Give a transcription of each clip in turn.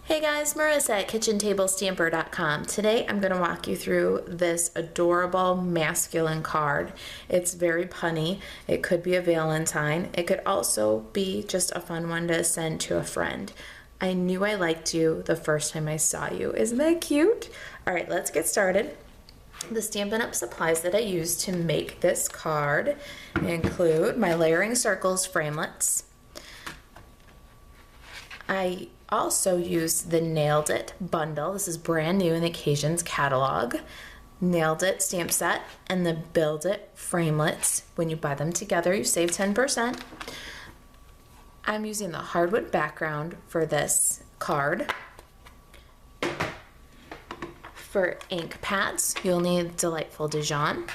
Hey guys, Marissa at KitchenTableStamper.com. Today I'm going to walk you through this adorable masculine card. It's very punny. It could be a Valentine. It could also be just a fun one to send to a friend. I knew I liked you the first time I saw you. Isn't that cute? All right, let's get started. The Stampin' Up! Supplies that I use to make this card include my layering circles framelits. I also use the Nailed It bundle. This is brand new in the Occasions catalog. Nailed It stamp set and the Build It framelits. When you buy them together, you save 10%. I'm using the hardwood background for this card. For ink pads, you'll need Delightful Dijon,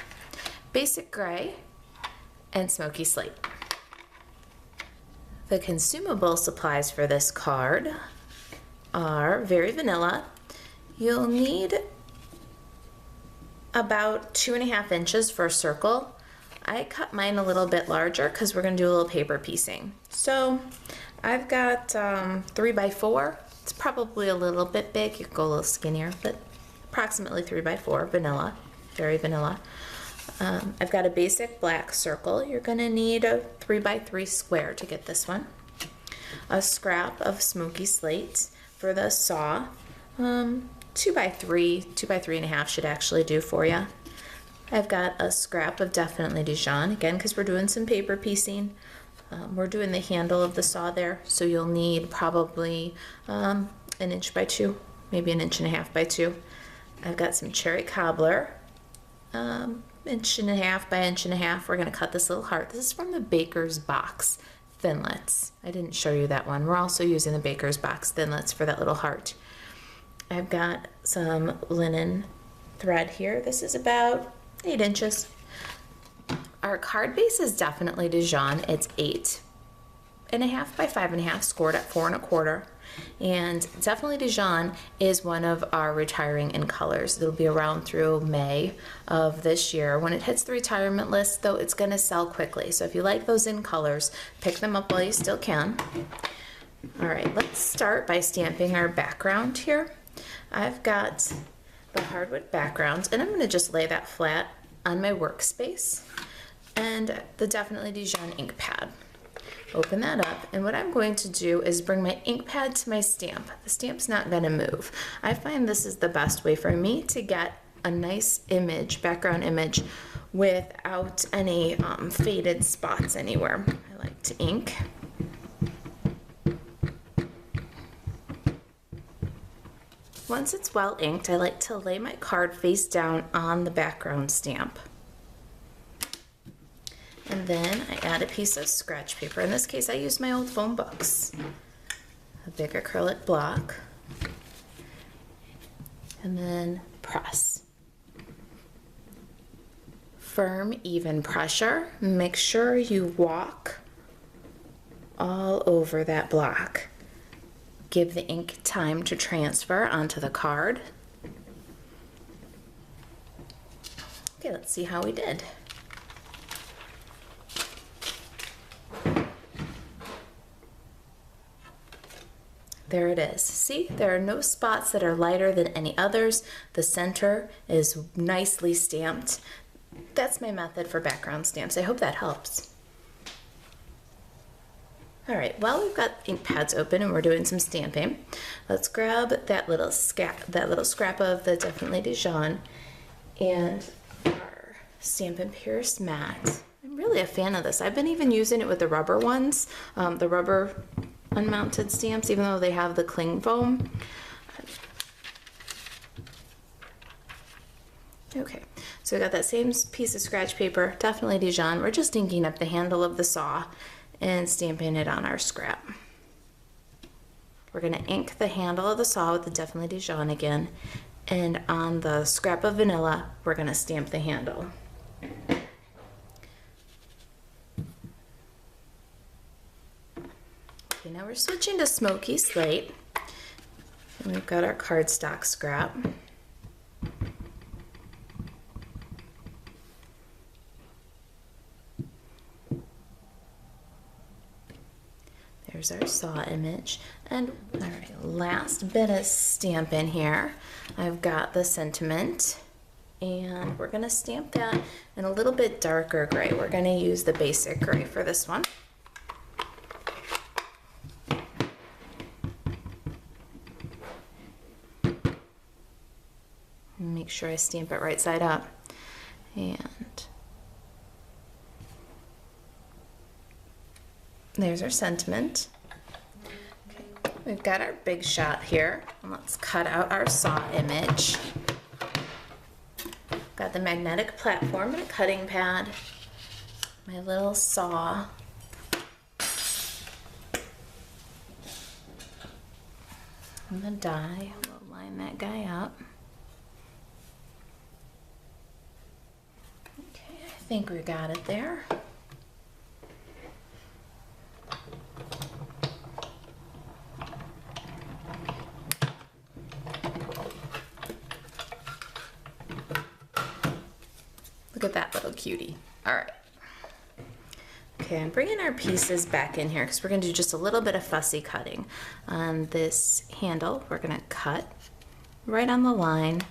Basic Gray, and Smoky Slate. The consumable supplies for this card are very vanilla. You'll need about 2.5 inches for a circle. I cut mine a little bit larger because we're going to do a little paper piecing. So I've got 3x4. It's probably a little bit big. You can go a little skinnier, but approximately 3x4, vanilla, very vanilla. I've got a basic black circle. You're going to need a 3x3 square to get this one. A scrap of Smoky Slate for the saw. 2x3, 2x3.5 should actually do for you. I've got a scrap of Definitely Dijon, again, because we're doing some paper piecing. We're doing the handle of the saw there, so you'll need probably 1 inch by 2, maybe 1.5 inches by 2. I've got some cherry cobbler. 1.5 inches by 1.5 inches. We're going to cut this little heart. This is from the Baker's Box Thinlits. I didn't show you that one. We're also using the Baker's Box Thinlits for that little heart. I've got some linen thread here. This is about 8 inches. Our card base is Definitely Dijon. It's 8.5 by 5.5, scored at 4.25. And Definitely Dijon is one of our retiring in colors. It'll be around through May of this year. When it hits the retirement list, though, it's going to sell quickly. So if you like those in colors, pick them up while you still can. All right, let's start by stamping our background here. I've got the hardwood background, and I'm going to just lay that flat on my workspace and the Definitely Dijon ink pad. Open that up, and what I'm going to do is bring my ink pad to my stamp. The stamp's not going to move. I find this is the best way for me to get a nice image, background image, without any faded spots anywhere. I like to ink. Once it's well inked, I like to lay my card face down on the background stamp. And then I add a piece of scratch paper. In this case, I used my old phone books. A big acrylic block. And then press. Firm, even pressure. Make sure you walk all over that block. Give the ink time to transfer onto the card. Okay, let's see how we did. There it is. See, there are no spots that are lighter than any others. The center is nicely stamped. That's my method for background stamps. I hope that helps. All right, while we've got ink pads open and we're doing some stamping, let's grab that little scrap of the Definitely Dijon and our Stampin' Pierce mat. I'm really a fan of this. I've been even using it with the rubber ones, the rubber unmounted stamps, even though they have the cling foam. Okay, so we got that same piece of scratch paper, Definitely Dijon. We're just inking up the handle of the saw and stamping it on our scrap. We're going to ink the handle of the saw with the Definitely Dijon again, and on the scrap of vanilla, we're going to stamp the handle. Okay, now we're switching to Smoky Slate, and we've got our cardstock scrap. There's our saw image. And all right, last bit of Stampin' here. I've got the sentiment, and we're gonna stamp that in a little bit darker gray. We're gonna use the basic gray for this one. Make sure I stamp it right side up. And there's our sentiment. Okay, we've got our big shot here. And let's cut out our saw image. Got the magnetic platform and a cutting pad. My little saw. And the die. We'll line that guy up. Okay, I think we got it there. Look at that little cutie. All right. Okay, I'm bringing our pieces back in here because we're going to do just a little bit of fussy cutting. On this handle, we're going to cut right on the line.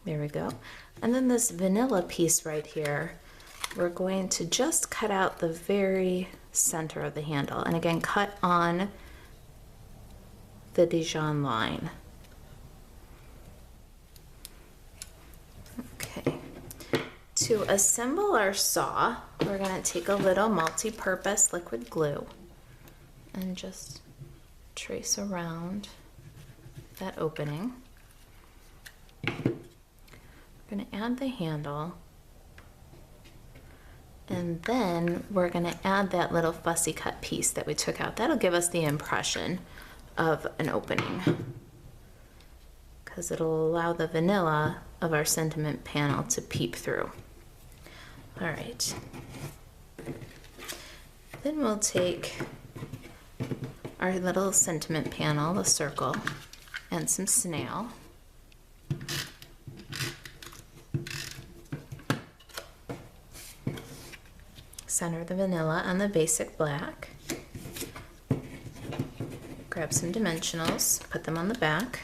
There we go. And then this vanilla piece right here, we're going to just cut out the very center of the handle. And again, cut on the Dijon line. Okay. To assemble our saw, we're going to take a little multi-purpose liquid glue and just trace around that opening. We're going to add the handle, and then we're going to add that little fussy cut piece that we took out. That'll give us the impression of an opening because it'll allow the vanilla of our sentiment panel to peep through. All right. Then we'll take our little sentiment panel, the circle, and some snail. Center the vanilla on the basic black. Grab some dimensionals, put them on the back.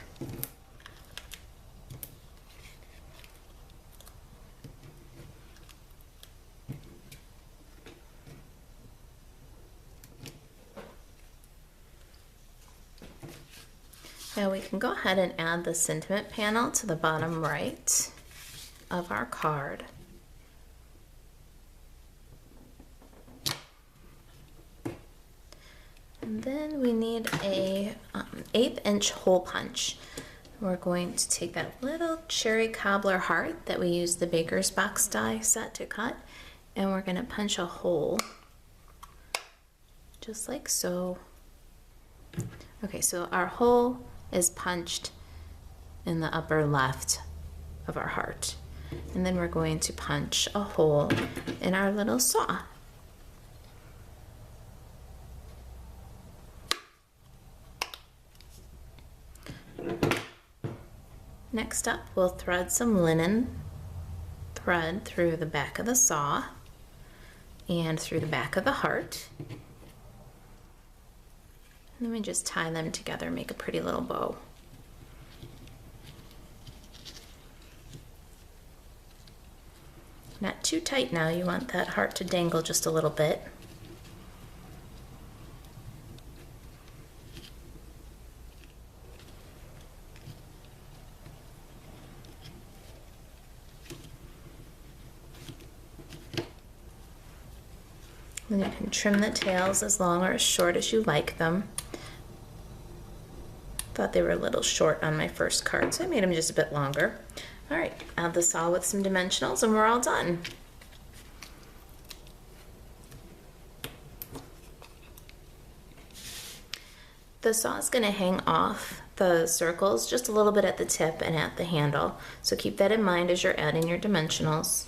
Now we can go ahead and add the sentiment panel to the bottom right of our card. And then we need a 1/8 inch hole punch. We're going to take that little cherry cobbler heart that we used the baker's box die set to cut, and we're going to punch a hole just like so. Okay, so our hole is punched in the upper left of our heart. And then we're going to punch a hole in our little saw. Next up, we'll thread some linen thread through the back of the saw and through the back of the heart. And then we just tie them together, make a pretty little bow. Not too tight now, you want that heart to dangle just a little bit. Then you can trim the tails as long or as short as you like them. Thought they were a little short on my first card, so I made them just a bit longer. All right, add the saw with some dimensionals and we're all done. The saw is going to hang off the circles just a little bit at the tip and at the handle, so keep that in mind as you're adding your dimensionals.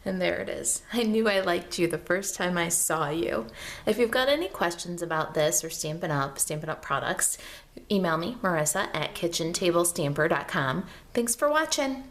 And there it is. I knew I liked you the first time I saw you. If you've got any questions about this or Stampin' Up products, email me, Marissa at kitchentablestamper.com. Thanks for watching.